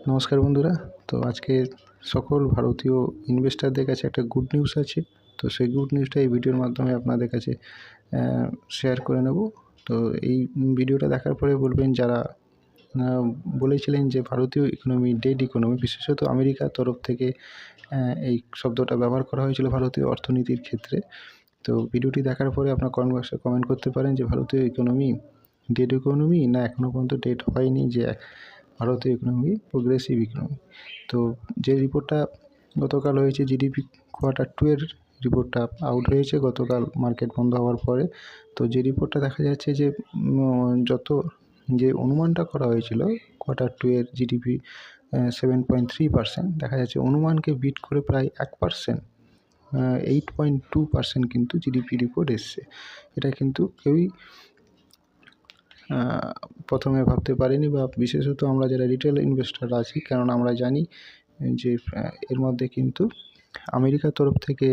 নমস্কার বন্ধুরা। তো আজকে সকল ভারতীয় ইনভেস্টারদের কাছে একটা গুড নিউজ আছে। তো সেই গুড নিউজটা এই ভিডিওর মাধ্যমে আপনাদের কাছে শেয়ার করে নেব। তো এই ভিডিওটা দেখার পরে বলবেন যারা বলেছিলেন যে ভারতীয় ইকোনমি ডেড ইকোনমি, বিশেষত আমেরিকার তরফ থেকে এই শব্দটা ব্যবহার করা হয়েছিল ভারতীয় অর্থনীতির ক্ষেত্রে। তো ভিডিওটি দেখার পরে আপনার কমেন্ট বক্সে কমেন্ট করতে পারেন যে ভারতীয় ইকোনমি ডেড ইকোনমি না এখনও পর্যন্ত ডেড হয়নি, যে ভারতীয় ইকোনমি প্রোগ্রেসিভ ইকোনমি। তো যে রিপোর্টটা গতকাল হয়েছে, জিডিপি Q2 এর রিপোর্টটা আউট হয়েছে গতকাল মার্কেট বন্ধ হওয়ার পরে। তো যে রিপোর্টটা দেখা যাচ্ছে যে যে অনুমানটা করা হয়েছিল Q2 এর জিডিপি 7.3%, দেখা যাচ্ছে অনুমানকে বিট করে প্রায় 1%, 8.2% কিন্তু জিডিপি রিপোর্ট এসছে। এটা কিন্তু কেউই প্রথমে ভাবতে পারিনি, বা বিশেষত আমরা যারা রিটেল ইনভেস্টর আছি, কারণ আমরা জানি যে এর মধ্যে কিন্তু আমেরিকার তরফ থেকে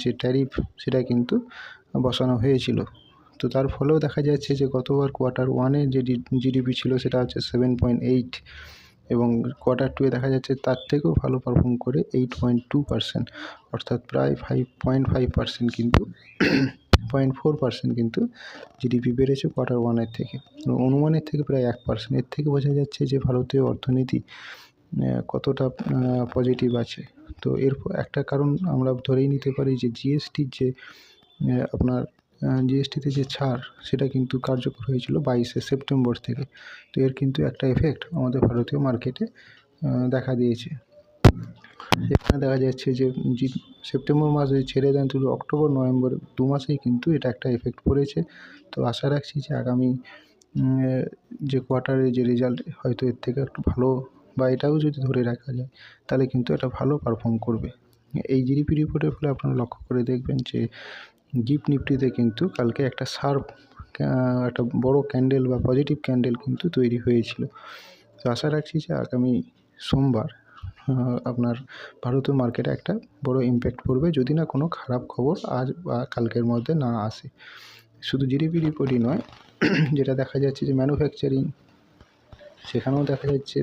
যে ট্যারিফ সেটা কিন্তু বসানো হয়েছিল। তো তার ফলেও দেখা যাচ্ছে যে গতবার Q1 যে জিডিপি ছিল সেটা হচ্ছে 7.8, এবং Q2 দেখা যাচ্ছে তার থেকেও ভালো পারফর্ম করে 8.2%, অর্থাৎ প্রায় 5.5% কিন্তু 0.4% কিন্তু জিডিপি বেড়েছে Q1 থেকে, অনুমানের থেকে প্রায় 1%। এর থেকে বোঝা যাচ্ছে যে ভারতীয় অর্থনীতি কতটা পজিটিভ আছে। তো এর একটা কারণ আমরা ধরেই নিতে পারি যে জিএসটির যে আপনার জিএসটিতে যে ছাড় সেটা কিন্তু কার্যকর হয়েছিল 22শে সেপ্টেম্বর থেকে। তো এর কিন্তু একটা এফেক্ট আমাদের ভারতীয় মার্কেটে দেখা দিয়েছে। সেখানে দেখা যাচ্ছে যে সেপ্টেম্বর মাসে ছেড়ে দেন, শুধু অক্টোবর নভেম্বর 2 মাসেই কিন্তু এটা একটা এফেক্ট পড়েছে। তো আশা রাখছি যে আগামী যে কোয়ার্টারে যে রেজাল্ট হয়তো এর থেকে একটু ভালো, বা এটাও যদি ধরে রাখা যায় তাহলে কিন্তু এটা ভালো পারফর্ম করবে। এই জিডিপি রিপোর্টের ফলে আপনারা লক্ষ্য করে দেখবেন যে গিফট নিফটিতে কিন্তু কালকে একটা একটা বড় ক্যান্ডেল বা পজিটিভ ক্যান্ডেল কিন্তু তৈরি হয়েছিল। তো আশা রাখছি যে আগামী সোমবার আপনার ভারতীয় মার্কেটে একটা বড় ইম্প্যাক্ট পড়বে, যদি না কোনো খারাপ খবর আজ বা কালকের মধ্যে না আসে। শুধু জিডিপি রিপোর্টই নয়, যেটা দেখা যাচ্ছে যে ম্যানুফ্যাকচারিং, সেখানেও দেখা যাচ্ছে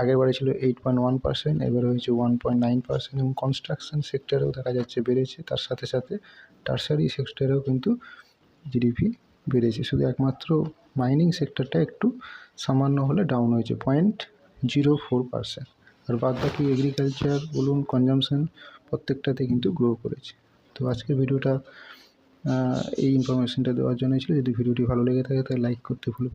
আগের বারে ছিল 8.1%, এবারে হয়েছে 1.9%, এবং কনস্ট্রাকশন সেক্টরেও দেখা যাচ্ছে বেড়েছে। তার সাথে সাথে টারশারি সেক্টরেও কিন্তু জিডিপি বেড়েছে। শুধু একমাত্র মাইনিং সেক্টরটা একটু সামান্য হলে ডাউন হয়েছে 0.04%, আর বাদ বাকি এগ্রিকালচার বলুন, কনজামশন, প্রত্যেকটাতে কিন্তু গ্রো করেছে। তো আজকের ভিডিওটা এই ইনফরমেশনটা দেওয়ার জন্য ছিল। যদি ভিডিওটি ভালো লেগে থাকে তাহলে লাইক করতে ভুলবেন না।